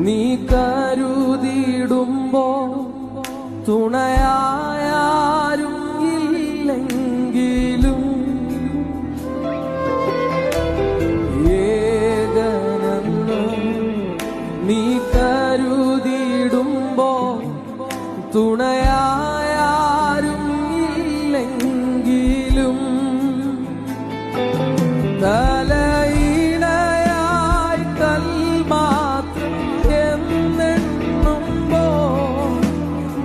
നീ കരുതിടുമ്പോ തുണയായാരും ഇല്ലെങ്കിലും ഏകനെന്ന് നീ കരുതിടുമ്പോ തുണയായാരും ഇല്ലെങ്കിലും തലയിണയായി കൽമാത്രം എന്നെണ്ണുമ്പോ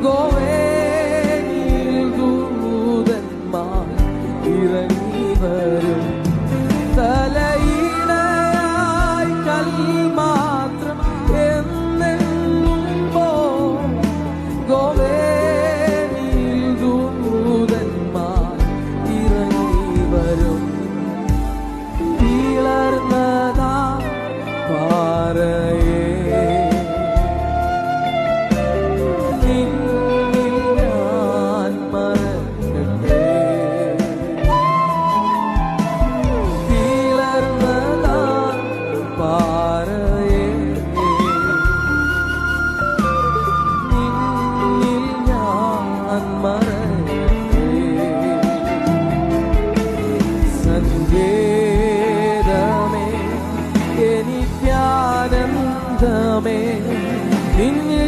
ഗോവേനിൽ ദൂതന്മാർ ഇറങ്ങി വരും. തലയിണയായി കൽമാത്രം എന്നെണ്ണുമ്പോ ഗോവേനിൽ ദൂതന്മാർ ഇറങ്ങി വരും. തീളർന്നതാ പാറയേ നിന്നിൽ ഞാൻ മറക്കട്ടെ. തീളർന്നതാ പാറയേ നിന്നിൽ ഞാൻ മറക്കട്ടെ. സങ്കേതമേ എനിക്കാനന്ദമേ നിന്നെ